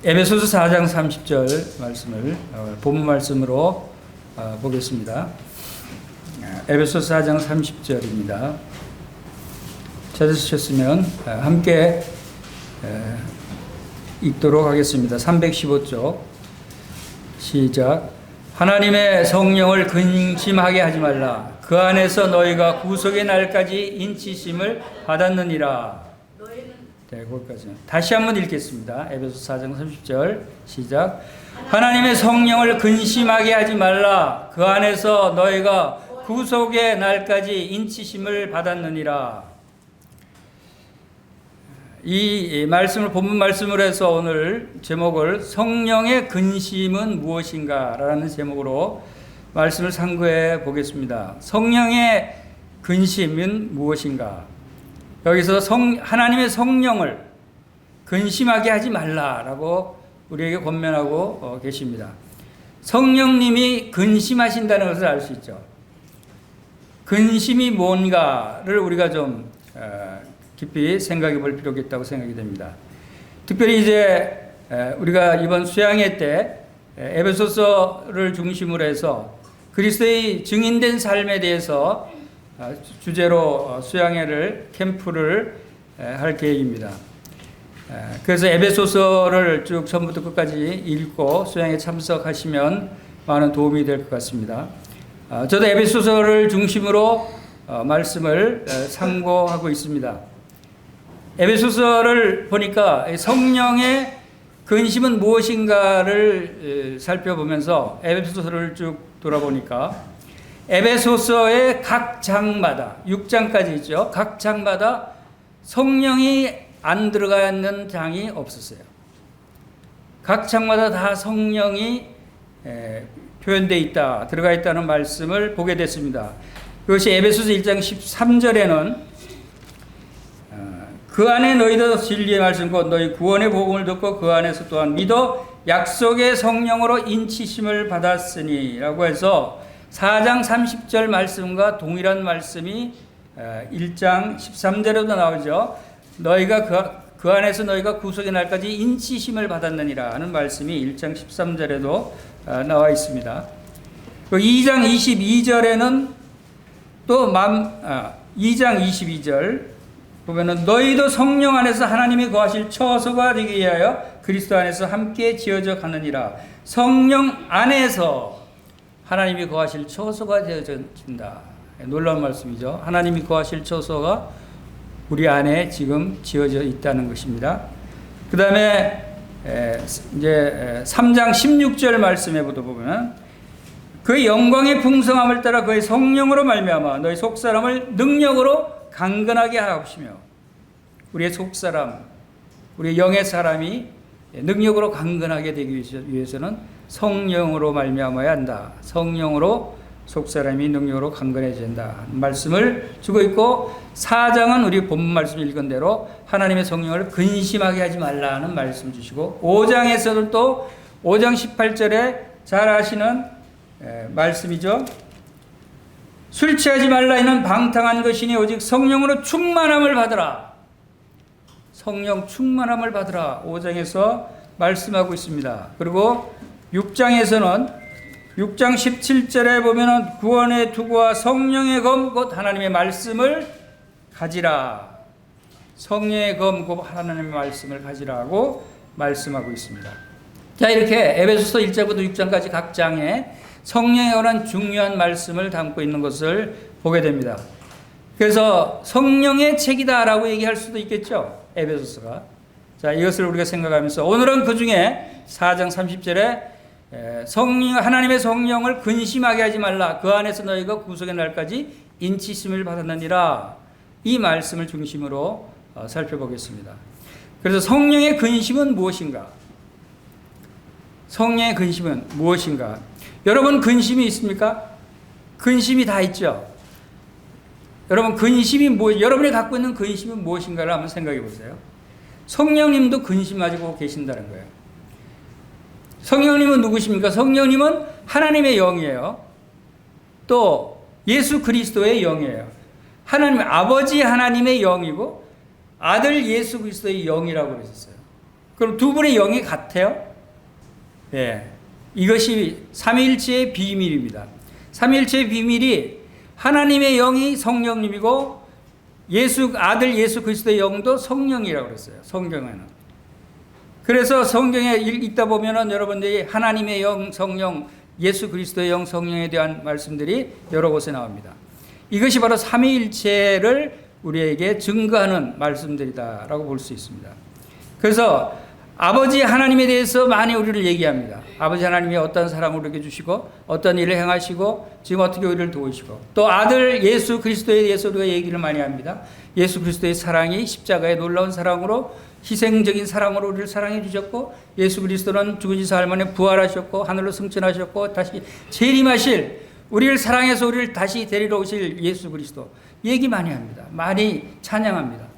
에베소서 4장 30절 말씀을 본문 말씀으로 보겠습니다. 에베소서 4장 30절입니다. 찾으셨으면 함께 읽도록 하겠습니다. 315쪽 시작. 하나님의 성령을 근심하게 하지 말라. 그 안에서 너희가 구속의 날까지 인치심을 받았느니라. 네, 거기까지. 다시 한번 읽겠습니다. 에베소 4장 30절 시작. 하나님의 성령을 근심하게 하지 말라. 그 안에서 너희가 구속의 날까지 인치심을 받았느니라. 이 말씀을 본문 말씀으로 해서 오늘 제목을 성령의 근심은 무엇인가 라는 제목으로 말씀을 상고해 보겠습니다. 성령의 근심은 무엇인가? 여기서 하나님의 성령을 근심하게 하지 말라라고 우리에게 권면하고 계십니다. 성령님이 근심하신다는 것을 알 수 있죠. 근심이 뭔가를 우리가 좀 깊이 생각해 볼 필요가 있다고 생각이 됩니다. 특별히 이제 우리가 이번 수양회 때 에베소서를 중심으로 해서 그리스도의 증인된 삶에 대해서 주제로 수양회를 캠프를 할 계획입니다. 그래서 에베소서를 쭉 처음부터 끝까지 읽고 수양회 참석하시면 많은 도움이 될 것 같습니다. 저도 에베소서를 중심으로 말씀을 상고하고 있습니다. 에베소서를 보니까 성령의 근심은 무엇인가를 살펴보면서 에베소서를 쭉 돌아보니까 에베소서의 각 장마다 6장까지 있죠. 각 장마다 성령이 안 들어가 있는 장이 없었어요. 각 장마다 다 성령이 표현되어 있다, 들어가 있다는 말씀을 보게 됐습니다. 그것이 에베소서 1장 13절에는 그 안에 너희도 진리의 말씀 곧 너희 구원의 복음을 듣고 그 안에서 또한 믿어 약속의 성령으로 인치심을 받았으니 라고 해서 4장 30절 말씀과 동일한 말씀이 1장 13절에도 나오죠. 너희가 그 안에서 너희가 구속의 날까지 인치심을 받았느니라 하는 말씀이 1장 13절에도 나와 있습니다. 2장 22절에는 또 2장 22절 보면은 너희도 성령 안에서 하나님이 거하실 처소가 되기 위하여 그리스도 안에서 함께 지어져 가느니라. 성령 안에서 하나님이 거하실 처소가 되어진다. 놀라운 말씀이죠. 하나님이 거하실 처소가 우리 안에 지금 지어져 있다는 것입니다. 그 다음에 이제 3장 16절 말씀에 보면 그의 영광의 풍성함을 따라 그의 성령으로 말미암아 너희 속사람을 능력으로 강건하게 하옵시며 우리의 속사람, 우리의 영의 사람이 능력으로 강건하게 되기 위해서는 성령으로 말미암아야 한다. 성령으로 속사람이 능력으로 강건해져야 한다. 말씀을 주고 있고 4장은 우리 본문 말씀 읽은 대로 하나님의 성령을 근심하게 하지 말라는 말씀 주시고 5장에서는 또 5장 18절에 잘 아시는 말씀이죠. 술 취하지 말라 이는 방탕한 것이니 오직 성령으로 충만함을 받으라. 성령 충만함을 받으라. 5장에서 말씀하고 있습니다. 그리고 6장에서는 6장 17절에 보면은 구원의 투구와 성령의 검 곧 하나님의 말씀을 가지라. 성령의 검 곧 하나님의 말씀을 가지라고 말씀하고 있습니다. 자, 이렇게 에베소서 1장부터 6장까지 각 장에 성령에 관한 중요한 말씀을 담고 있는 것을 보게 됩니다. 그래서 성령의 책이다라고 얘기할 수도 있겠죠. 에베소서가. 자, 이것을 우리가 생각하면서 오늘은 그 중에 4장 30절에 하나님의 성령을 근심하게 하지 말라. 그 안에서 너희가 구속의 날까지 인치심을 받았느니라. 이 말씀을 중심으로 살펴보겠습니다. 그래서 성령의 근심은 무엇인가? 성령의 근심은 무엇인가? 여러분 근심이 있습니까? 근심이 다 있죠. 여러분 근심이 여러분이 갖고 있는 근심이 무엇인가를 한번 생각해 보세요. 성령님도 근심하고 계신다는 거예요. 성령님은 누구십니까? 성령님은 하나님의 영이에요. 또 예수 그리스도의 영이에요. 아버지 하나님의 영이고 아들 예수 그리스도의 영이라고 그러셨어요. 그럼 두 분의 영이 같아요? 예. 이것이 삼위일체의 비밀입니다. 삼위일체의 비밀이 하나님의 영이 성령님이고 아들 예수 그리스도의 영도 성령이라고 그랬어요. 성경에는. 그래서 성경에 읽다 보면은 여러분들이 하나님의 영, 성령, 예수 그리스도의 영, 성령에 대한 말씀들이 여러 곳에 나옵니다. 이것이 바로 삼위일체를 우리에게 증거하는 말씀들이다라고 볼 수 있습니다. 그래서 아버지 하나님에 대해서 많이 우리를 얘기합니다. 아버지 하나님이 어떤 사랑을 우리에게 주시고 어떤 일을 행하시고 지금 어떻게 우리를 도우시고 또 아들 예수 그리스도에 대해서 우리가 얘기를 많이 합니다. 예수 그리스도의 사랑이 십자가의 놀라운 사랑으로 희생적인 사랑으로 우리를 사랑해 주셨고 예수 그리스도는 죽은 지 사흘 만에 부활하셨고 하늘로 승천하셨고 다시 재림하실 우리를 사랑해서 우리를 다시 데리러 오실 예수 그리스도 얘기 많이 합니다. 많이 찬양합니다.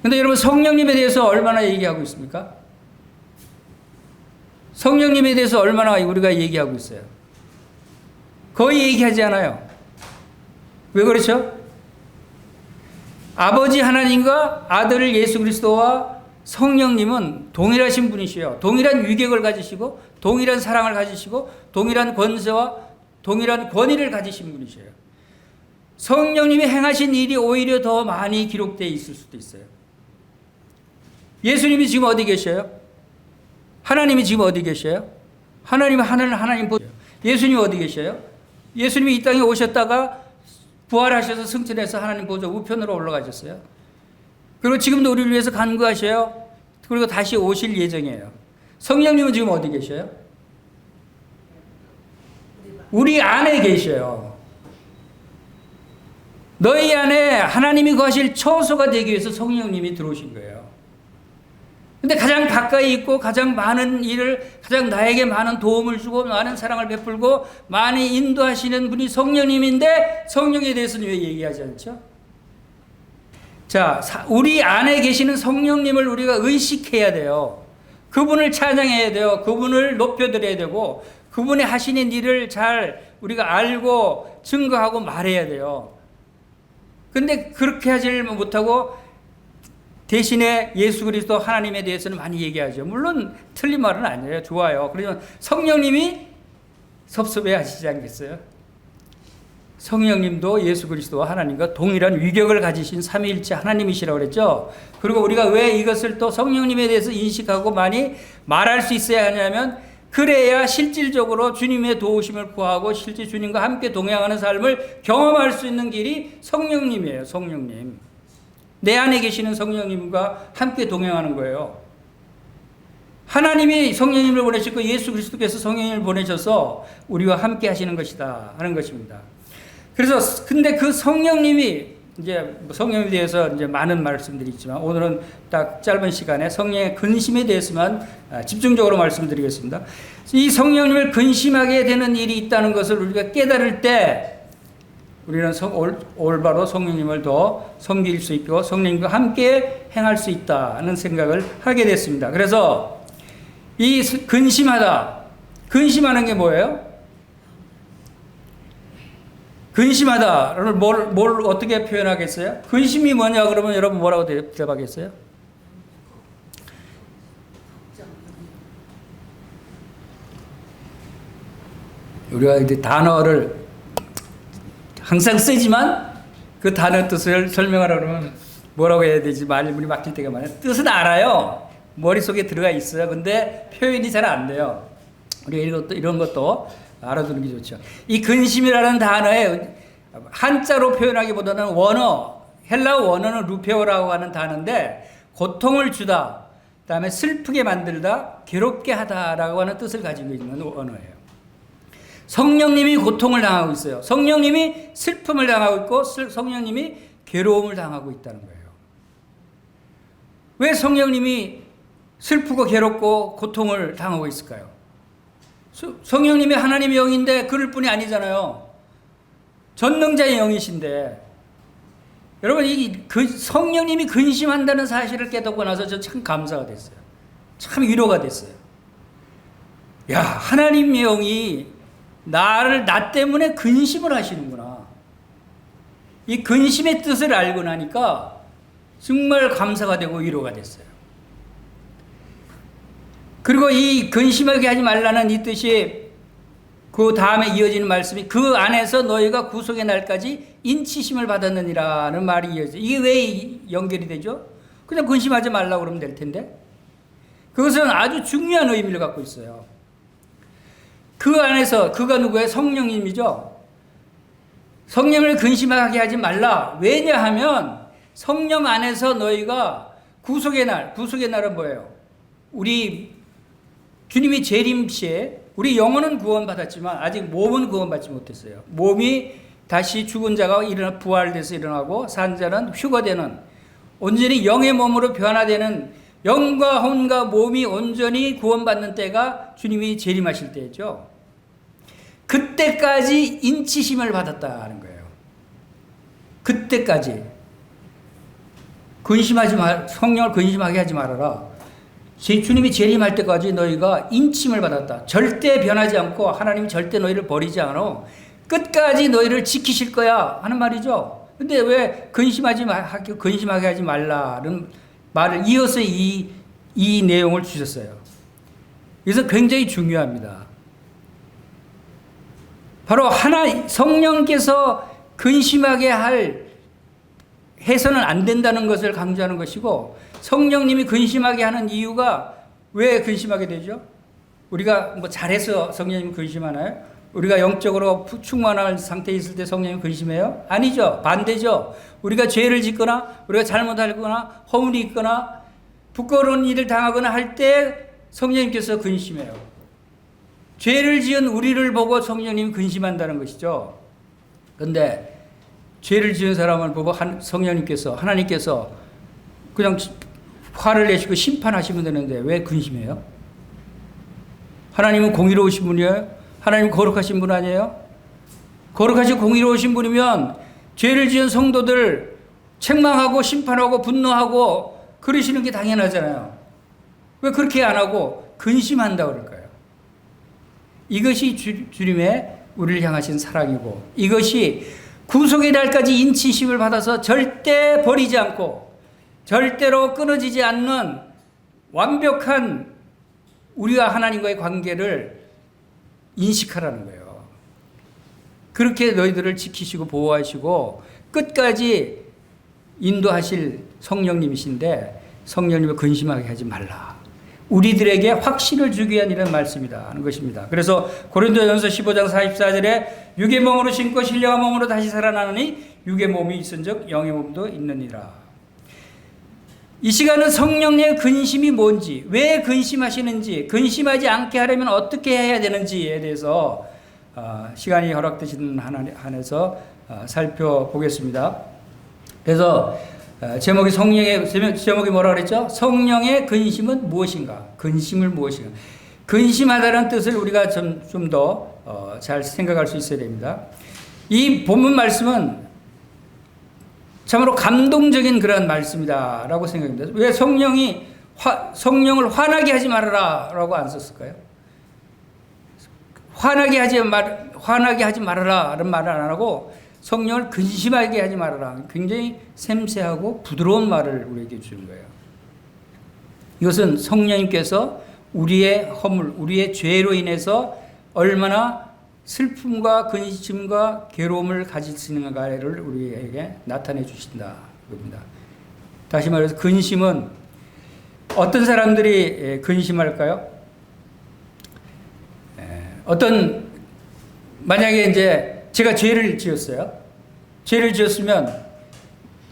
근데 여러분 성령님에 대해서 얼마나 얘기하고 있습니까? 성령님에 대해서 얼마나 우리가 얘기하고 있어요? 거의 얘기하지 않아요. 왜 그렇죠? 아버지 하나님과 아들 예수 그리스도와 성령님은 동일하신 분이시요. 동일한 위격을 가지시고 동일한 사랑을 가지시고 동일한 권세와 동일한 권위를 가지신 분이셔요. 성령님이 행하신 일이 오히려 더 많이 기록되어 있을 수도 있어요. 예수님이 지금 어디 계셔요? 하나님이 지금 어디 계셔요? 하나님은 하나님 보세요. 예수님이 어디 계셔요? 예수님이 이 땅에 오셨다가 부활하셔서 승천해서 하나님 보좌 우편으로 올라가셨어요. 그리고 지금도 우리를 위해서 간구하셔요. 그리고 다시 오실 예정이에요. 성령님은 지금 어디 계셔요? 우리 안에 계셔요. 너희 안에 하나님이 거하실 처소가 되기 위해서 성령님이 들어오신 거예요. 근데 가장 가까이 있고 가장 많은 일을 가장 나에게 많은 도움을 주고 많은 사랑을 베풀고 많이 인도하시는 분이 성령님인데 성령에 대해서는 왜 얘기하지 않죠? 자, 우리 안에 계시는 성령님을 우리가 의식해야 돼요. 그분을 찬양해야 돼요. 그분을 높여드려야 되고 그분이 하시는 일을 잘 우리가 알고 증거하고 말해야 돼요. 근데 그렇게 하지를 못하고 대신에 예수 그리스도 하나님에 대해서는 많이 얘기하죠. 물론 틀린 말은 아니에요. 좋아요. 그러지만 성령님이 섭섭해 하시지 않겠어요? 성령님도 예수 그리스도와 하나님과 동일한 위격을 가지신 삼위일체 하나님이시라고 그랬죠. 그리고 우리가 왜 이것을 또 성령님에 대해서 인식하고 많이 말할 수 있어야 하냐면 그래야 실질적으로 주님의 도우심을 구하고 실제 주님과 함께 동행하는 삶을 경험할 수 있는 길이 성령님이에요. 성령님. 내 안에 계시는 성령님과 함께 동행하는 거예요. 하나님이 성령님을 보내시고 예수 그리스도께서 성령님을 보내셔서 우리와 함께 하시는 것이다 하는 것입니다. 그래서 근데 그 성령님이 이제 성령에 대해서 이제 많은 말씀들이 있지만 오늘은 딱 짧은 시간에 성령의 근심에 대해서만 집중적으로 말씀드리겠습니다. 이 성령님을 근심하게 되는 일이 있다는 것을 우리가 깨달을 때 우리는 올바로 성령님을 더 섬길 수 있고 성령님과 함께 행할 수 있다는 생각을 하게 됐습니다. 그래서 이 근심하는 게 뭐예요? 근심하다를 뭘 어떻게 표현하겠어요? 근심이 뭐냐 그러면 여러분 뭐라고 대답하겠어요? 우리가 이 단어를 항상 쓰지만 그 단어 뜻을 설명하라 그러면 뭐라고 해야 되지? 말문이 막힐 때가 많아요. 뜻은 알아요. 머릿속에 들어가 있어요. 근데 표현이 잘 안 돼요. 우리가 이런 것도 알아두는 게 좋죠. 이 근심이라는 단어에 한자로 표현하기보다는 원어, 헬라어 원어는 루페오라고 하는 단어인데 고통을 주다, 그다음에 슬프게 만들다, 괴롭게 하다라고 하는 뜻을 가지고 있는 언어예요. 성령님이 고통을 당하고 있어요. 성령님이 슬픔을 당하고 있고 성령님이 괴로움을 당하고 있다는 거예요. 왜 성령님이 슬프고 괴롭고 고통을 당하고 있을까요? 성령님이 하나님의 영인데 그럴 뿐이 아니잖아요. 전능자의 영이신데 여러분 성령님이 근심한다는 사실을 깨닫고 나서 저 참 감사가 됐어요. 참 위로가 됐어요. 야, 하나님의 영이 나 때문에 근심을 하시는구나. 이 근심의 뜻을 알고 나니까 정말 감사가 되고 위로가 됐어요. 그리고 이 근심하게 하지 말라는 이 뜻이 그 다음에 이어지는 말씀이 그 안에서 너희가 구속의 날까지 인치심을 받았느니라는 말이 이어져요. 이게 왜 연결이 되죠? 그냥 근심하지 말라고 그러면 될 텐데. 그것은 아주 중요한 의미를 갖고 있어요. 그 안에서 그가 누구예요? 성령님이죠. 성령을 근심하게 하지 말라. 왜냐하면 성령 안에서 너희가 구속의 날은 뭐예요? 우리 주님이 재림 시에 우리 영혼은 구원받았지만 아직 몸은 구원받지 못했어요. 몸이 다시 죽은 자가 부활돼서 일어나고 산 자는 휴거되는 온전히 영의 몸으로 변화되는 영과 혼과 몸이 온전히 구원받는 때가 주님이 재림하실 때죠. 그때까지 인치심을 받았다는 거예요. 그때까지 성령을 근심하게 하지 말아라. 주님이 재림할 때까지 너희가 인침을 받았다. 절대 변하지 않고 하나님이 절대 너희를 버리지 않아. 끝까지 너희를 지키실 거야 하는 말이죠. 근데 왜 근심하게 하지 말라는 말을 이어서 이 내용을 주셨어요. 그래서 굉장히 중요합니다. 바로 성령께서 근심하게 해서는 안 된다는 것을 강조하는 것이고, 성령님이 근심하게 하는 이유가 왜 근심하게 되죠? 우리가 뭐 잘해서 성령님이 근심하나요? 우리가 영적으로 충만한 상태에 있을 때 성령님이 근심해요? 아니죠. 반대죠. 우리가 죄를 짓거나 우리가 잘못하거나 허물이 있거나 부끄러운 일을 당하거나 할 때 성령님께서 근심해요. 죄를 지은 우리를 보고 성령님이 근심한다는 것이죠. 그런데 죄를 지은 사람을 보고 하나님께서 그냥 화를 내시고 심판하시면 되는데 왜 근심해요? 하나님은 공의로우신 분이에요? 하나님은 거룩하신 분 아니에요? 거룩하시고 공의로우신 분이면 죄를 지은 성도들 책망하고 심판하고 분노하고 그러시는 게 당연하잖아요. 왜 그렇게 안 하고 근심한다고 그럴까요? 이것이 주님의 우리를 향하신 사랑이고, 이것이 구속의 날까지 인치심을 받아서 절대 버리지 않고 절대로 끊어지지 않는 완벽한 우리와 하나님과의 관계를 인식하라는 거예요. 그렇게 너희들을 지키시고 보호하시고 끝까지 인도하실 성령님이신데 성령님을 근심하게 하지 말라. 우리들에게 확신을 주기 위한 이런 말씀이다 하는 것입니다. 그래서 고린도전서 15장 44절에 육의 몸으로 신고 신령한 몸으로 다시 살아나느니 육의 몸이 있은즉 영의 몸도 있느니라. 이 시간은 성령의 근심이 뭔지, 왜 근심하시는지, 근심하지 않게 하려면 어떻게 해야 되는지에 대해서 시간이 허락되시는 한에서 살펴보겠습니다. 그래서 제목이 뭐라 그랬죠? 성령의 근심은 무엇인가? 근심을 무엇인가? 근심하다는 뜻을 우리가 좀 더 잘 생각할 수 있어야 됩니다. 이 본문 말씀은 참으로 감동적인 그런 말씀이다라고 생각합니다. 왜 성령을 화나게 하지 말아라라고 안 썼을까요? 화나게 하지 말아라라는 말을 안 하고 성령을 근심하게 하지 말아라. 굉장히 샘세하고 부드러운 말을 우리에게 주는 거예요. 이것은 성령님께서 우리의 허물, 우리의 죄로 인해서 얼마나 슬픔과 근심과 괴로움을 가지시는가를 우리에게 나타내 주신다. 겁니다. 다시 말해서 근심은 어떤 사람들이 근심할까요? 만약에 이제 제가 죄를 지었어요. 죄를 지었으면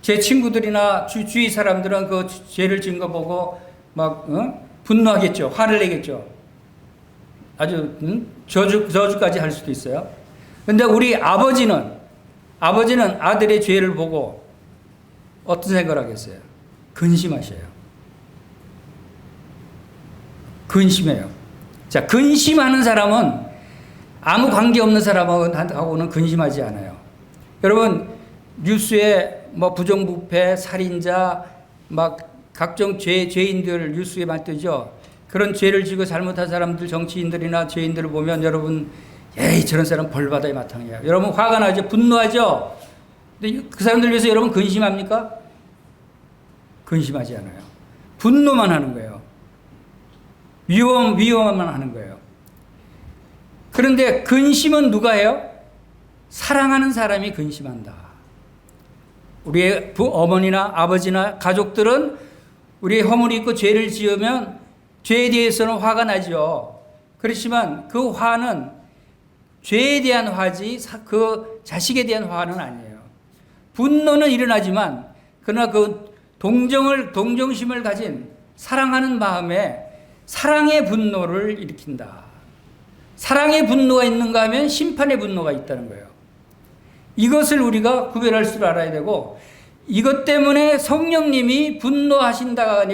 제 친구들이나 주위 사람들은 그 죄를 지은 거 보고 막 분노하겠죠. 화를 내겠죠. 아주 저주까지 할 수도 있어요. 근데 우리 아버지는 아들의 죄를 보고 어떤 생각을 하겠어요? 근심하셔요. 근심해요. 자, 근심하는 사람은 아무 관계없는 사람하고는 근심하지 않아요. 여러분, 뉴스에 뭐 부정부패, 살인자, 막 각종 죄인들 뉴스에 많이 뜨죠. 그런 죄를 지고 잘못한 사람들, 정치인들이나 죄인들을 보면 여러분, 에이, 저런 사람 벌 받아야 마땅해요. 여러분 화가 나죠? 분노하죠? 근데 그 사람들 위해서 여러분 근심합니까? 근심하지 않아요. 분노만 하는 거예요. 위험만 하는 거예요. 그런데 근심은 누가 해요? 사랑하는 사람이 근심한다. 우리의 어머니나 아버지나 가족들은 우리의 허물이 있고 죄를 지으면 죄에 대해서는 화가 나죠. 그렇지만 그 화는 죄에 대한 화지 그 자식에 대한 화는 아니에요. 분노는 일어나지만 그러나 그 동정심을 가진 사랑하는 마음에 사랑의 분노를 일으킨다. 사랑의 분노가 있는가 하면 심판의 분노가 있다는 거예요. 이것을 우리가 구별할 줄 알아야 되고, 이것 때문에 성령님이 분노하신다가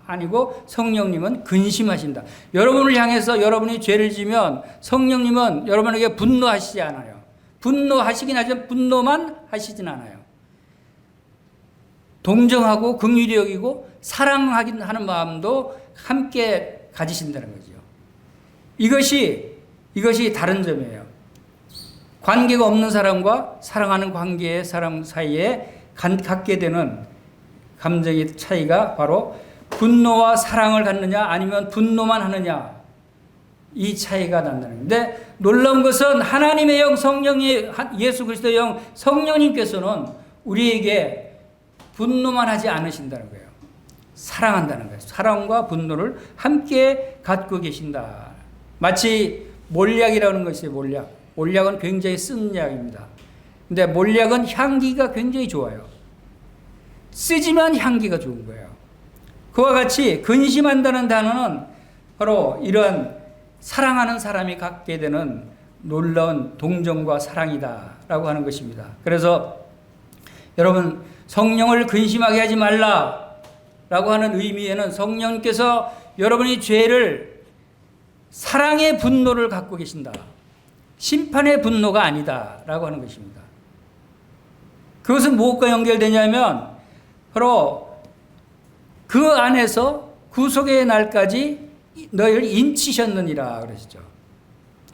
아니고 성령님은 근심하신다. 여러분을 향해서 여러분이 죄를 지면 성령님은 여러분에게 분노하시지 않아요. 분노하시긴 하지만 분노만 하시진 않아요. 동정하고 긍휼히 여기고 사랑하는 마음도 함께 가지신다는 거죠. 이것이 다른 점이에요. 관계가 없는 사람과 사랑하는 관계의 사람 사이에 갖게 되는 감정의 차이가 바로 분노와 사랑을 갖느냐 아니면 분노만 하느냐, 이 차이가 난다는 건데, 놀라운 것은 하나님의 영 성령이 예수 그리스도의 영 성령님께서는 우리에게 분노만 하지 않으신다는 거예요. 사랑한다는 거예요. 사랑과 분노를 함께 갖고 계신다. 마치 몰약이라는 것이 몰약. 몰약은 굉장히 쓴 약입니다. 근데 몰약은 향기가 굉장히 좋아요. 쓰지만 향기가 좋은 거예요. 그와 같이 근심한다는 단어는 바로 이런 사랑하는 사람이 갖게 되는 놀라운 동정과 사랑이다라고 하는 것입니다. 그래서 여러분, 성령을 근심하게 하지 말라라고 하는 의미에는 성령께서 여러분이 죄를 사랑의 분노를 갖고 계신다. 심판의 분노가 아니다라고 하는 것입니다. 그것은 무엇과 연결되냐면 바로 그 안에서 구속의 날까지 너희를 인치셨느니라 그러시죠.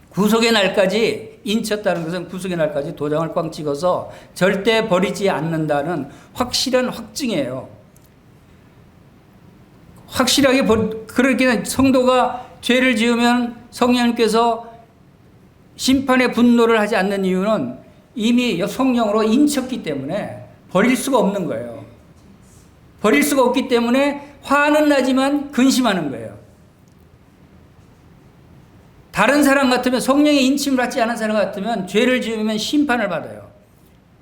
구속의 날까지 인쳤다는 것은 구속의 날까지 도장을 꽝 찍어서 절대 버리지 않는다는 확실한 확증이에요. 확실하게 그렇게 성도가 죄를 지으면 성령님께서 심판의 분노를 하지 않는 이유는 이미 성령으로 인쳤기 때문에 버릴 수가 없는 거예요. 버릴 수가 없기 때문에 화는 나지만 근심하는 거예요. 다른 사람 같으면, 성령의 인침을 받지 않은 사람 같으면 죄를 지으면 심판을 받아요.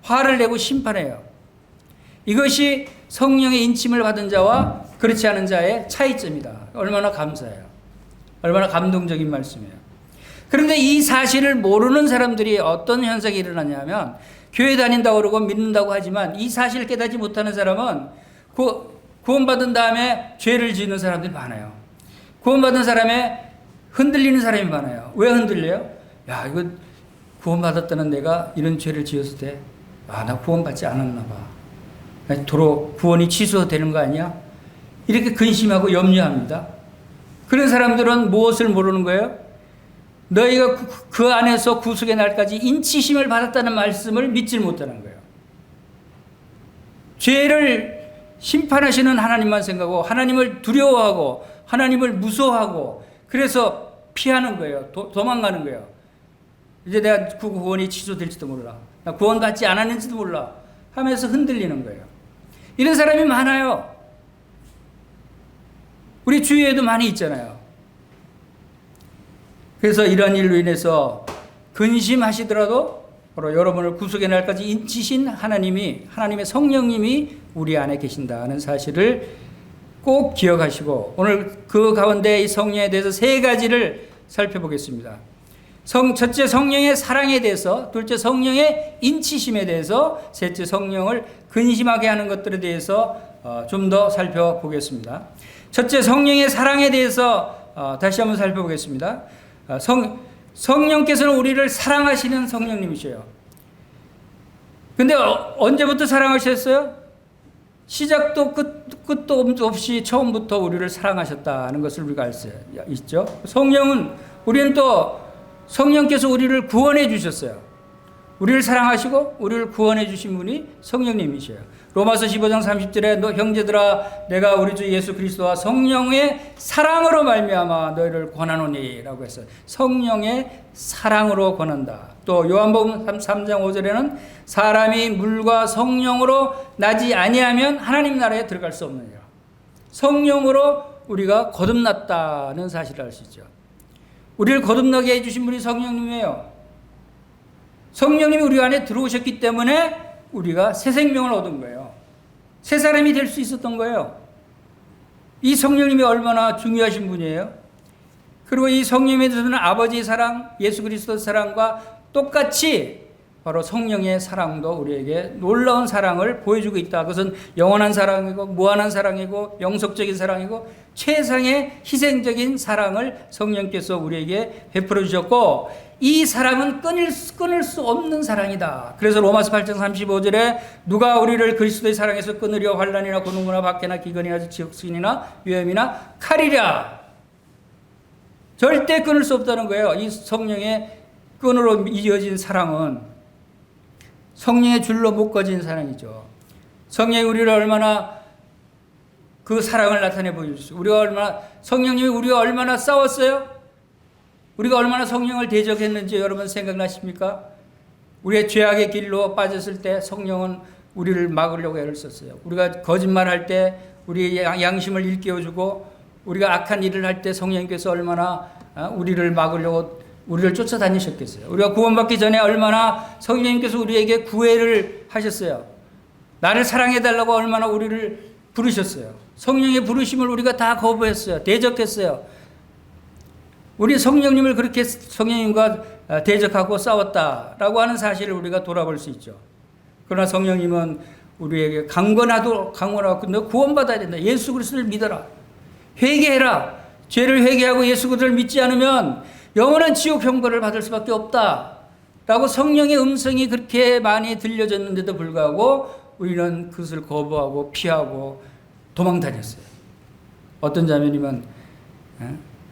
화를 내고 심판해요. 이것이 성령의 인침을 받은 자와 그렇지 않은 자의 차이점이다. 얼마나 감사해요. 얼마나 감동적인 말씀이에요. 그런데 이 사실을 모르는 사람들이 어떤 현상이 일어나냐면, 교회 다닌다고 그러고 믿는다고 하지만 이 사실을 깨닫지 못하는 사람은 구원받은 다음에 죄를 짓는 사람들이 많아요. 구원받은 사람에 흔들리는 사람이 많아요. 왜 흔들려요? 야, 이거 구원받았다는 내가 이런 죄를 지어서 돼? 아, 나 구원받지 않았나 봐. 도로 구원이 취소되는 거 아니야? 이렇게 근심하고 염려합니다. 그런 사람들은 무엇을 모르는 거예요? 너희가 그 안에서 구속의 날까지 인치심을 받았다는 말씀을 믿지 못하는 거예요. 죄를 심판하시는 하나님만 생각하고 하나님을 두려워하고 하나님을 무서워하고 그래서 피하는 거예요. 도망가는 거예요. 이제 내가 구원이 취소될지도 몰라. 나 구원받지 않았는지도 몰라 하면서 흔들리는 거예요. 이런 사람이 많아요. 우리 주위에도 많이 있잖아요. 그래서 이런 일로 인해서 근심하시더라도 바로 여러분을 구속의 날까지 인치신 하나님의 성령님이 우리 안에 계신다는 사실을 꼭 기억하시고, 오늘 그 가운데 이 성령에 대해서 세 가지를 살펴보겠습니다. 첫째, 성령의 사랑에 대해서, 둘째, 성령의 인치심에 대해서, 셋째, 성령을 근심하게 하는 것들에 대해서 좀 더 살펴보겠습니다. 첫째, 성령의 사랑에 대해서 다시 한번 살펴보겠습니다. 성령께서는 우리를 사랑하시는 성령님이셔요. 근데 언제부터 사랑하셨어요? 시작도 끝도 없이 처음부터 우리를 사랑하셨다는 것을 우리가 알 수 있죠. 우리는 또 성령께서 우리를 구원해 주셨어요. 우리를 사랑하시고 우리를 구원해 주신 분이 성령님이셔요. 로마서 15장 30절에 너 형제들아 내가 우리 주 예수 그리스도와 성령의 사랑으로 말미암아 너희를 권하노니라고 했어요. 성령의 사랑으로 권한다. 또 요한복음 3장 5절에는 사람이 물과 성령으로 나지 아니하면 하나님 나라에 들어갈 수 없느니라. 성령으로 우리가 거듭났다는 사실을 알 수 있죠. 우리를 거듭나게 해주신 분이 성령님이에요. 성령님이 우리 안에 들어오셨기 때문에 우리가 새 생명을 얻은 거예요. 새 사람이 될 수 있었던 거예요. 이 성령님이 얼마나 중요하신 분이에요. 그리고 이 성령님에 대해서는 아버지의 사랑, 예수 그리스도의 사랑과 똑같이 바로 성령의 사랑도 우리에게 놀라운 사랑을 보여주고 있다. 그것은 영원한 사랑이고 무한한 사랑이고 영속적인 사랑이고 최상의 희생적인 사랑을 성령께서 우리에게 베풀어 주셨고 이 사랑은 끊을 수 없는 사랑이다. 그래서 로마서 8장 35절에 누가 우리를 그리스도의 사랑에서 끊으려 환난이나 고난이나 박해나 기근이나 지옥신이나 위험이나 칼이랴. 절대 끊을 수 없다는 거예요. 이 성령의 끈으로 이어진 사랑은 성령의 줄로 묶어진 사랑이죠. 성령이 우리를 얼마나 그 사랑을 나타내 보여주셨어요. 성령님이 우리가 얼마나 싸웠어요? 우리가 얼마나 성령을 대적했는지 여러분 생각나십니까? 우리의 죄악의 길로 빠졌을 때 성령은 우리를 막으려고 애를 썼어요. 우리가 거짓말할 때 우리의 양심을 일깨워주고 우리가 악한 일을 할 때 성령님께서 얼마나 우리를 막으려고 우리를 쫓아다니셨겠어요. 우리가 구원받기 전에 얼마나 성령님께서 우리에게 구애를 하셨어요. 나를 사랑해달라고 얼마나 우리를 부르셨어요. 성령의 부르심을 우리가 다 거부했어요. 대적했어요. 우리 성령님을 그렇게 성령님과 대적하고 싸웠다라고 하는 사실을 우리가 돌아볼 수 있죠. 그러나 성령님은 우리에게 강권하고 너 구원받아야 된다. 예수 그리스도를 믿어라. 회개해라. 죄를 회개하고 예수 그리스도를 믿지 않으면 영원한 지옥 형벌을 받을 수밖에 없다. 라고 성령의 음성이 그렇게 많이 들려졌는데도 불구하고 우리는 그것을 거부하고 피하고 도망 다녔어요. 어떤 자매님은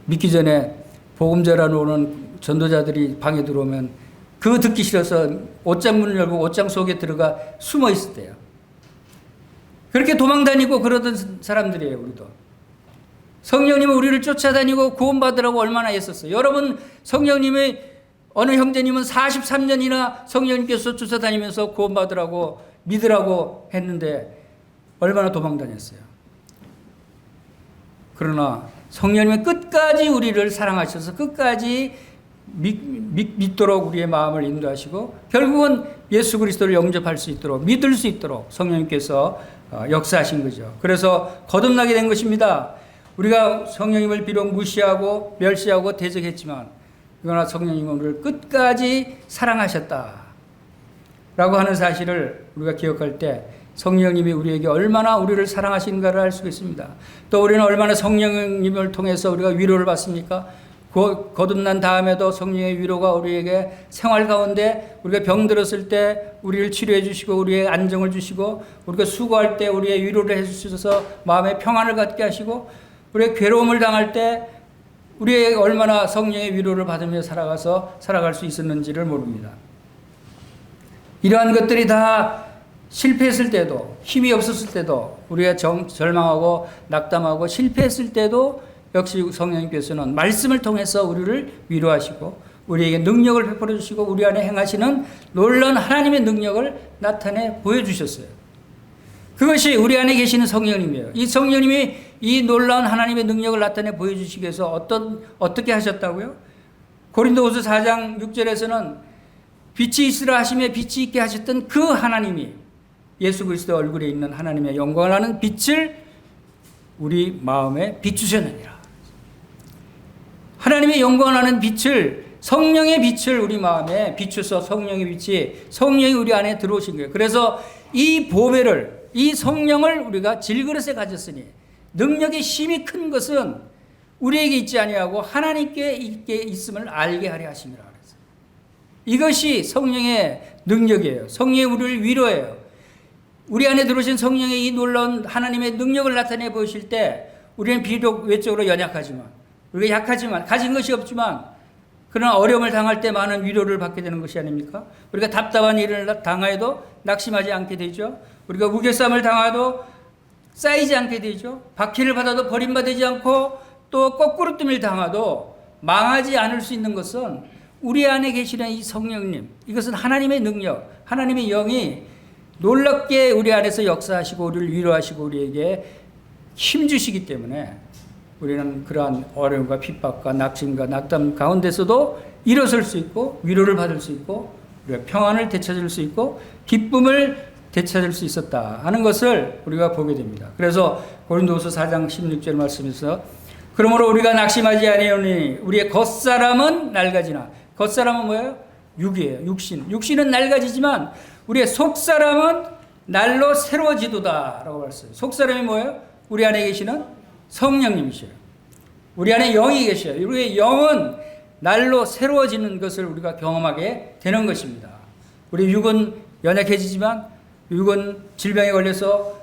믿기 전에 복음 전하러 오는 전도자들이 방에 들어오면 그거 듣기 싫어서 옷장 문을 열고 옷장 속에 들어가 숨어 있었대요. 그렇게 도망 다니고 그러던 사람들이에요. 우리도. 성령님은 우리를 쫓아다니고 구원받으라고 얼마나 애썼어요. 여러분 성령님의 어느 형제님은 43년이나 성령님께서 쫓아다니면서 구원받으라고 믿으라고 했는데 얼마나 도망 다녔어요. 그러나 성령님은 끝까지 우리를 사랑하셔서 끝까지 믿도록 우리의 마음을 인도하시고 결국은 예수 그리스도를 영접할 수 있도록 믿을 수 있도록 성령님께서 역사하신 거죠. 그래서 거듭나게 된 것입니다. 우리가 성령님을 비록 무시하고 멸시하고 대적했지만 그러나 성령님은 우리를 끝까지 사랑하셨다 라고 하는 사실을 우리가 기억할 때 성령님이 우리에게 얼마나 우리를 사랑하신가를 알 수 있습니다. 또 우리는 얼마나 성령님을 통해서 우리가 위로를 받습니까? 거듭난 다음에도 성령의 위로가 우리에게 생활 가운데 우리가 병들었을 때 우리를 치료해 주시고 우리의 안정을 주시고 우리가 수고할 때 우리의 위로를 해 주셔서 마음의 평안을 갖게 하시고 우리의 괴로움을 당할 때 우리의 얼마나 성령의 위로를 받으며 살아갈 수 있었는지를 모릅니다. 이러한 것들이 다 실패했을 때도 힘이 없었을 때도 우리가 절망하고 낙담하고 실패했을 때도 역시 성령님께서는 말씀을 통해서 우리를 위로하시고 우리에게 능력을 베풀어 주시고 우리 안에 행하시는 놀라운 하나님의 능력을 나타내 보여주셨어요. 그것이 우리 안에 계시는 성령님이에요. 이 성령님이 이 놀라운 하나님의 능력을 나타내 보여주시기 위해서 어떻게 하셨다고요? 고린도후서 4장 6절에서는 빛이 있으라 하시며 빛이 있게 하셨던 그 하나님이 예수 그리스도 얼굴에 있는 하나님의 영광을 하는 빛을 우리 마음에 비추셨느니라. 하나님의 영광을 하는 빛을 성령의 빛을 우리 마음에 비추서 성령의 빛이 성령이 우리 안에 들어오신 거예요. 그래서 이 보배를 이 성령을 우리가 질그릇에 가졌으니 능력이 힘이 큰 것은 우리에게 있지 아니하고 하나님께 있음을 알게 하려 하심이라 그랬어요. 이것이 성령의 능력이에요. 성령이 우리를 위로해요. 우리 안에 들어오신 성령의 이 놀라운 하나님의 능력을 나타내 보이실 때 우리는 비록 외적으로 연약하지만 우리가 약하지만 가진 것이 없지만 그러나 어려움을 당할 때 많은 위로를 받게 되는 것이 아닙니까? 우리가 답답한 일을 당하여도 낙심하지 않게 되죠. 우리가 우겨쌈을 당하도 쌓이지 않게 되죠. 박해를 받아도 버림받지 않고 또 거꾸로 뜸을 당하도 망하지 않을 수 있는 것은 우리 안에 계시는 이 성령님, 이것은 하나님의 능력, 하나님의 영이 놀랍게 우리 안에서 역사하시고 우리를 위로하시고 우리에게 힘주시기 때문에 우리는 그러한 어려움과 핍박과 낙심과 낙담 가운데서도 일어설 수 있고 위로를 받을 수 있고 우리가 평안을 되찾을 수 있고 기쁨을 되찾을 수 있었다 하는 것을 우리가 보게 됩니다. 그래서 고린도후서 4장 16절 말씀에서 그러므로 우리가 낙심하지 아니하니 우리의 겉사람은 낡아지나, 겉사람은 뭐예요? 육이에요. 육신은 낡아지지만 우리의 속사람은 날로 새로워지도다 라고 말했어요. 속사람이 뭐예요? 우리 안에 계시는 성령님이셔요. 우리 안에 영이 계셔요. 우리의 영은 날로 새로워지는 것을 우리가 경험하게 되는 것입니다. 우리 육은 연약해지지만 육은 질병에 걸려서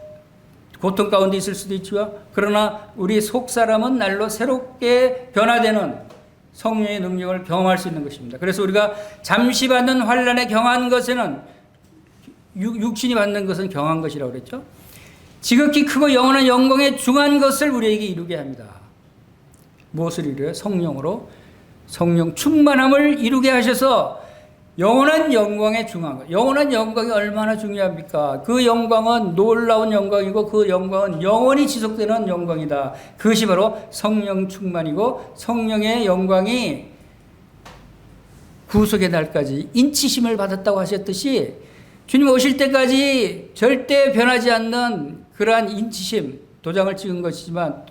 고통 가운데 있을 수도 있지만 그러나 우리 속사람은 날로 새롭게 변화되는 성령의 능력을 경험할 수 있는 것입니다. 그래서 우리가 잠시 받는 환난에 경한 것에는 육신이 받는 것은 경한 것이라고 그랬죠. 지극히 크고 영원한 영광에 중한 것을 우리에게 이루게 합니다. 무엇을 이루어요? 성령으로 성령 충만함을 이루게 하셔서 영원한 영광에 중한 것. 영원한 영광이 얼마나 중요합니까? 그 영광은 놀라운 영광이고 그 영광은 영원히 지속되는 영광이다. 그것이 바로 성령 충만이고 성령의 영광이 구속의 날까지 인치심을 받았다고 하셨듯이 주님 오실 때까지 절대 변하지 않는 그러한 인치심, 도장을 찍은 것이지만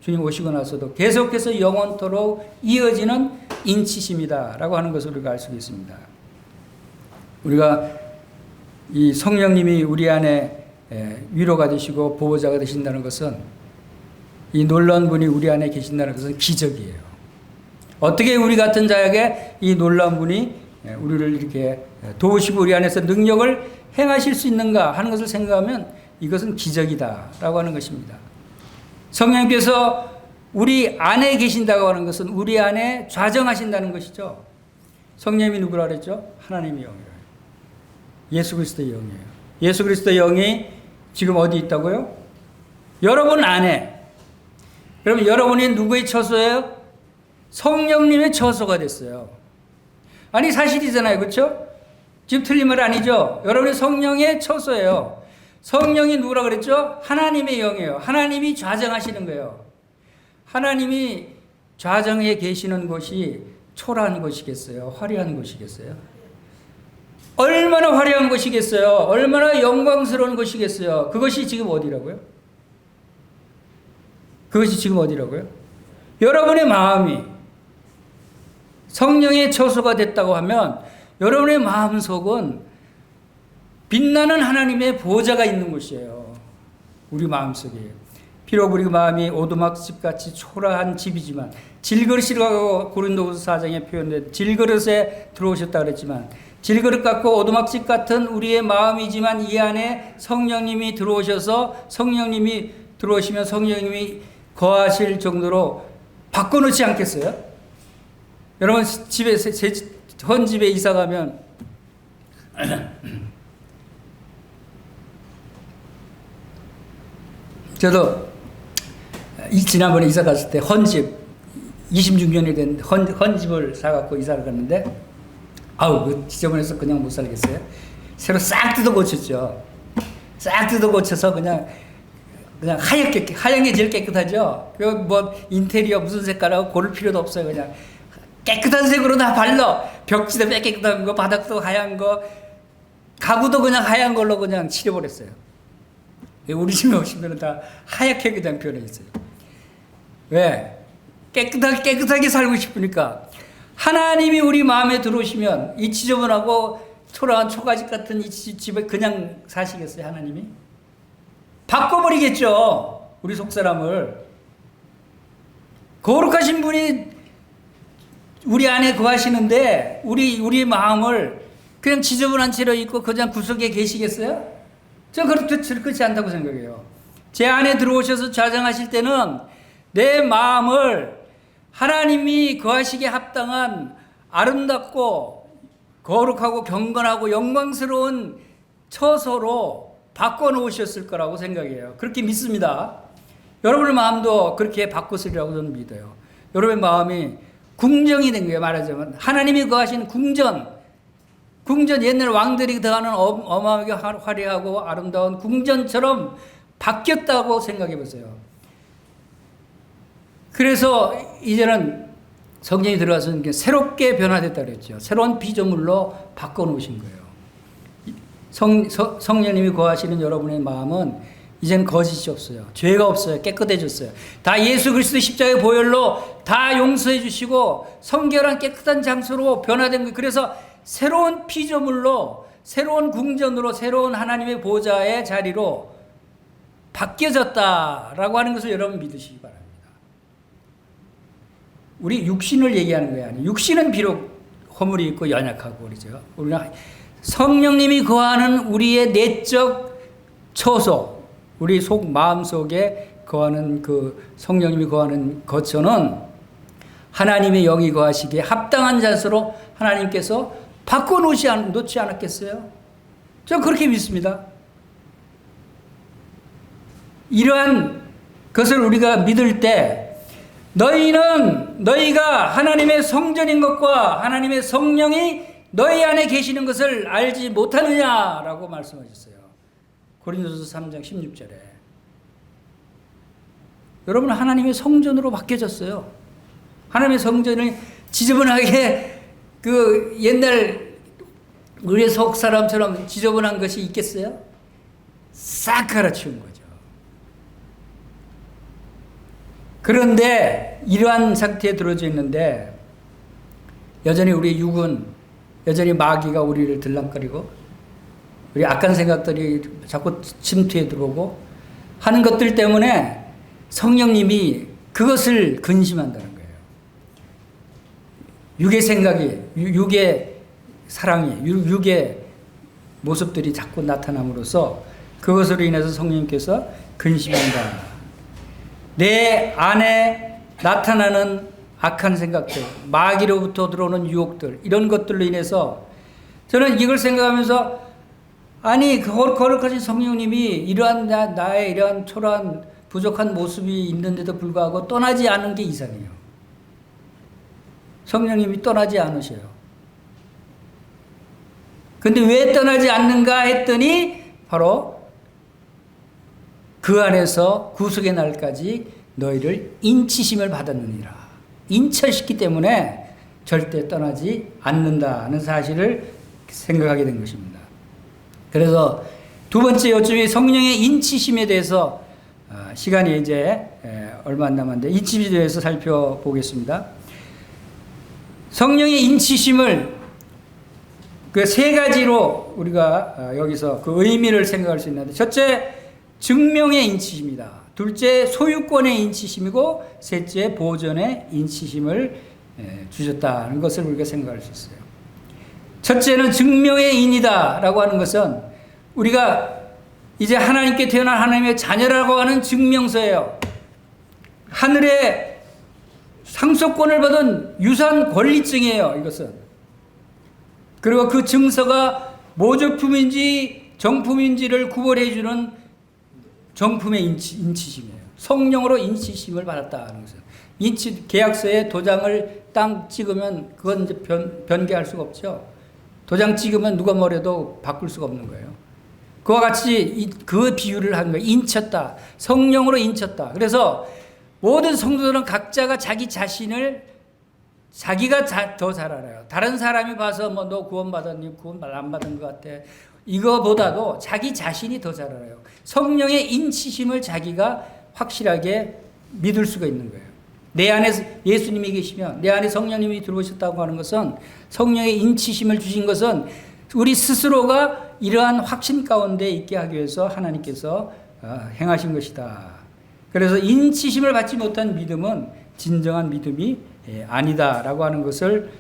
주님 오시고 나서도 계속해서 영원토록 이어지는 인치심이다라고 하는 것을 우리가 알 수 있습니다. 우리가 이 성령님이 우리 안에 위로가 되시고 보호자가 되신다는 것은 이 놀라운 분이 우리 안에 계신다는 것은 기적이에요. 어떻게 우리 같은 자에게 이 놀라운 분이 우리를 이렇게 도우시고 우리 안에서 능력을 행하실 수 있는가 하는 것을 생각하면 이것은 기적이다라고 하는 것입니다. 성령님께서 우리 안에 계신다고 하는 것은 우리 안에 좌정하신다는 것이죠. 성령님이 누구라 그랬죠? 하나님의 영이에요. 예수 그리스도의 영이에요. 예수 그리스도의 영이 지금 어디 있다고요? 여러분 안에. 그러면 여러분이 누구의 처소예요? 성령님의 처소가 됐어요. 아니 사실이잖아요. 그렇죠? 지금 틀린 말 아니죠? 여러분이 성령의 처소예요. 성령이 누구라 그랬죠? 하나님의 영이에요. 하나님이 좌정하시는 거예요. 하나님이 좌정해 계시는 곳이 초라한 곳이겠어요? 화려한 곳이겠어요? 얼마나 화려한 곳이겠어요? 얼마나 영광스러운 곳이겠어요? 그것이 지금 어디라고요? 그것이 지금 어디라고요? 여러분의 마음이 성령의 처소가 됐다고 하면 여러분의 마음속은 빛나는 하나님의 보좌가 있는 곳이에요. 우리 마음속에. 비록 우리 마음이 오두막집같이 초라한 집이지만 질그릇이라고 고린도후서 4장에 표현된 질그릇에 들어오셨다 그랬지만 질그릇 같고 오두막집 같은 우리의 마음이지만 이 안에 성령님이 들어오셔서 성령님이 들어오시면 성령님이 거하실 정도로 바꿔놓지 않겠어요? 여러분 집에 헌 집에 이사 가면 저도 지난번에 이사 갔을 때 헌집 26년이 된 헌집을 사갖고 이사를 갔는데 아우 그 지저분해서 그냥 못 살겠어요. 새로 싹 뜯어 고쳤죠. 싹 뜯어 고쳐서 그냥 하얀 게 제일 깨끗하죠. 그 뭐 인테리어 무슨 색깔하고 고를 필요도 없어요. 그냥 깨끗한 색으로 다 발라. 벽지도 깨끗한 거, 바닥도 하얀 거, 가구도 그냥 하얀 걸로 그냥 칠해버렸어요. 우리 집에 오시면 다 하얗게 그냥 변해 있어요. 왜? 깨끗하게 살고 싶으니까. 하나님이 우리 마음에 들어오시면 이 지저분하고 초라한 초가집 같은 이 집에 그냥 사시겠어요, 하나님이? 바꿔버리겠죠, 우리 속사람을. 거룩하신 분이 우리 안에 거하시는데 우리 마음을 그냥 지저분한 채로 있고 그냥 구석에 계시겠어요? 저는 그렇지 않다고 생각해요. 제 안에 들어오셔서 좌정하실 때는 내 마음을 하나님이 거하시기에 합당한 아름답고 거룩하고 경건하고 영광스러운 처소로 바꿔놓으셨을 거라고 생각해요. 그렇게 믿습니다. 여러분의 마음도 그렇게 바꿨으리라고 저는 믿어요. 여러분의 마음이 궁정이 된 거예요. 말하자면 하나님이 거하신 궁전 옛날 왕들이 더하는 어마어마하게 화려하고 아름다운 궁전처럼 바뀌었다고 생각해 보세요. 그래서 이제는 성경이 들어가서 새롭게 변화됐다 그랬죠. 새로운 피조물로 바꿔놓으신 거예요. 성령님이 거하시는 여러분의 마음은 이제는 거짓이 없어요. 죄가 없어요. 깨끗해졌어요. 다 예수 그리스도 십자가의 보혈로 다 용서해 주시고 성결한 깨끗한 장소로 변화된 거예요. 그래서 새로운 피조물로, 새로운 궁전으로, 새로운 하나님의 보좌의 자리로 바뀌어졌다라고 하는 것을 여러분 믿으시기 바랍니다. 우리 육신을 얘기하는 거예요. 아니, 육신은 비록 허물이 있고 연약하고 그러죠. 우리가 성령님이 거하는 우리의 내적 처소, 우리 마음 속에 거하는 그 성령님이 거하는 거처는 하나님의 영이 거하시기에 합당한 자세로 하나님께서 바꿔놓지 않았겠어요? 저는 그렇게 믿습니다. 이러한 것을 우리가 믿을 때 너희가 하나님의 성전인 것과 하나님의 성령이 너희 안에 계시는 것을 알지 못하느냐라고 말씀하셨어요. 고린도서 3장 16절에. 여러분 하나님의 성전으로 바뀌어졌어요. 하나님의 성전을 지저분하게 그 옛날 우리의 속 사람처럼 지저분한 것이 있겠어요? 싹 갈아치운 거죠. 그런데 이러한 상태에 들어져 있는데 여전히 우리 육은 여전히 마귀가 우리를 들락거리고 우리 악한 생각들이 자꾸 침투해 들어오고 하는 것들 때문에 성령님이 그것을 근심한다는 거예요. 육의 생각이, 육의 사랑이, 육의 모습들이 자꾸 나타남으로써 그것으로 인해서 성령님께서 근심한다. 내 안에 나타나는 악한 생각들, 마귀로부터 들어오는 유혹들, 이런 것들로 인해서 저는 이걸 생각하면서 아니 거룩하신 성령님이 이러한 나의 이러한 초라한 부족한 모습이 있는데도 불구하고 떠나지 않은 게 이상해요. 성령님이 떠나지 않으셔요. 근데 왜 떠나지 않는가 했더니 바로 그 안에서 구속의 날까지 너희를 인치심을 받았느니라. 인쳐시기 때문에 절대 떠나지 않는다는 사실을 생각하게 된 것입니다. 그래서 두 번째 요점이 성령의 인치심에 대해서 시간이 이제 얼마 안 남았는데 인치심에 대해서 살펴보겠습니다. 성령의 인치심을 그 세 가지로 우리가 여기서 그 의미를 생각할 수 있는데 첫째 증명의 인치심이다. 둘째 소유권의 인치심이고 셋째 보존의 인치심을 주셨다는 것을 우리가 생각할 수 있어요. 첫째는 증명의 인이다 라고 하는 것은 우리가 이제 하나님께 태어난 하나님의 자녀라고 하는 증명서예요. 하늘의 상속권을 받은 유산 권리증이에요. 이것은. 그리고 그 증서가 모조품인지 정품인지를 구별해 주는 정품의 인치심이에요. 성령으로 인치심을 받았다는 것은 계약서에 도장을 딱 찍으면 그건 이제 변개할 수가 없죠. 도장 찍으면 누가 뭐래도 바꿀 수가 없는 거예요. 그와 같이 그 비유를 한 거예요. 인쳤다. 성령으로 인쳤다. 그래서 모든 성도들은 각자가 자기 자신을 자기가 더 잘 알아요. 다른 사람이 봐서 뭐 너 구원받았니? 구원 안 받은 것 같아. 이거보다도 자기 자신이 더 잘 알아요. 성령의 인치심을 자기가 확실하게 믿을 수가 있는 거예요. 내 안에 예수님이 계시면 내 안에 성령님이 들어오셨다고 하는 것은 성령의 인치심을 주신 것은 우리 스스로가 이러한 확신 가운데 있게 하기 위해서 하나님께서 행하신 것이다. 그래서 인치심을 받지 못한 믿음은 진정한 믿음이 아니다라고 하는 것을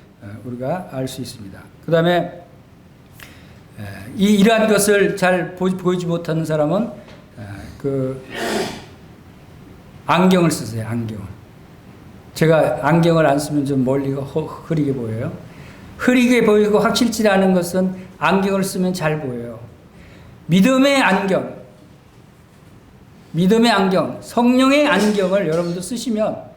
우리가 알 수 있습니다. 그 다음에 이러한 것을 잘 보이지 못하는 사람은 그 안경을 쓰세요. 안경을. 제가 안경을 안 쓰면 좀 멀리가 흐리게 보여요. 흐리게 보이고 확실치 않은 것은 안경을 쓰면 잘 보여요. 믿음의 안경, 믿음의 안경, 성령의 안경을 여러분도 쓰시면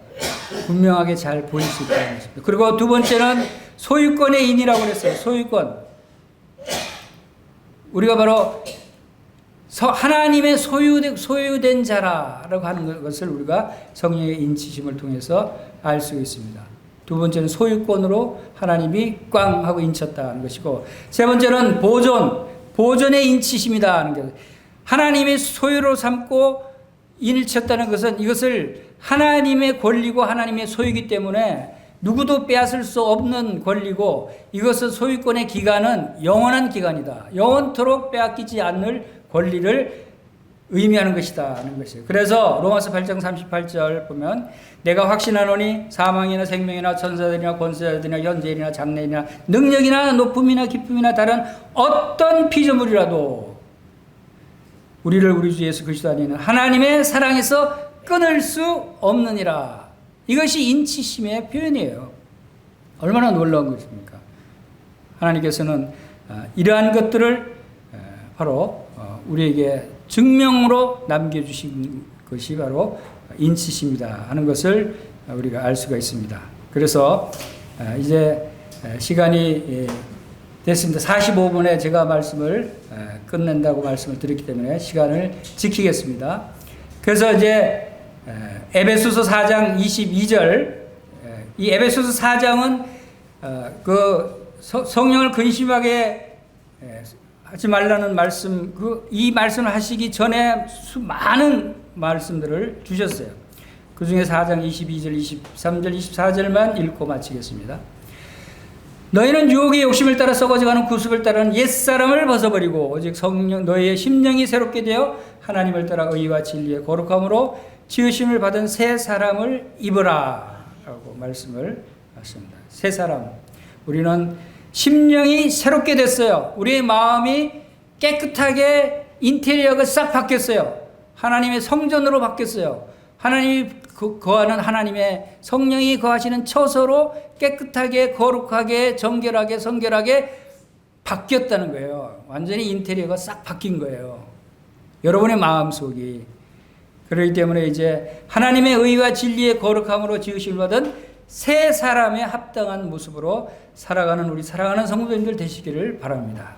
분명하게 잘 보일 수 있다는 것입니다. 그리고 두 번째는 소유권의 인이라고 그랬어요. 소유권. 우리가 바로 하나님의 소유된 자라라고 하는 것을 우리가 성령의 인치심을 통해서 알 수 있습니다. 두 번째는 소유권으로 하나님이 꽝 하고 인쳤다는 것이고, 세 번째는 보존의 인치심이다 하는 것. 하나님의 소유로 삼고 인을 쳤다는 것은 이것을 하나님의 권리고 하나님의 소유이기 때문에 누구도 빼앗을 수 없는 권리고, 이것은 소유권의 기간은 영원한 기간이다. 영원토록 빼앗기지 않을 권리를 의미하는 것이다 하는 것이에요. 그래서 로마서 8장 38절 보면 내가 확신하노니 사망이나 생명이나 천사들이나 권세자들이나 현재일이나 장래일이나 능력이나 높음이나 기쁨이나 다른 어떤 피조물이라도 우리를 우리 주 예수 그리스도 안에 있는 하나님의 사랑에서 끊을 수 없느니라. 이것이 인치심의 표현이에요. 얼마나 놀라운 것입니까? 하나님께서는 이러한 것들을 바로 우리에게 증명으로 남겨주신 것이 바로 인치심이다 하는 것을 우리가 알 수가 있습니다. 그래서 이제 시간이 됐습니다. 45분에 제가 말씀을 끝낸다고 말씀을 드렸기 때문에 시간을 지키겠습니다. 그래서 이제 에베소서 4장 22절, 이 에베소서 4장은 그 성령을 근심하게 하지 말라는 말씀, 이 말씀을 하시기 전에 많은 말씀들을 주셨어요. 그 중에 4장 22절, 23절, 24절만 읽고 마치겠습니다. 너희는 유혹의 욕심을 따라 썩어져가는 구습을 따르는 옛사람을 벗어버리고 오직 성령 너희의 심령이 새롭게 되어 하나님을 따라 의와 진리의 거룩함으로 지으심을 받은 새 사람을 입으라 라고 말씀을 하십니다. 새 사람, 우리는 심령이 새롭게 됐어요. 우리의 마음이 깨끗하게 인테리어가 싹 바뀌었어요. 하나님의 성전으로 바뀌었어요. 하나님이 거하는 하나님의 성령이 거하시는 처소로 깨끗하게 거룩하게 정결하게 성결하게 바뀌었다는 거예요. 완전히 인테리어가 싹 바뀐 거예요. 여러분의 마음속이. 그렇기 때문에 이제 하나님의 의와 진리의 거룩함으로 지으심을 받은 새 사람의 합당한 모습으로 살아가는 우리 사랑하는 성도님들 되시기를 바랍니다.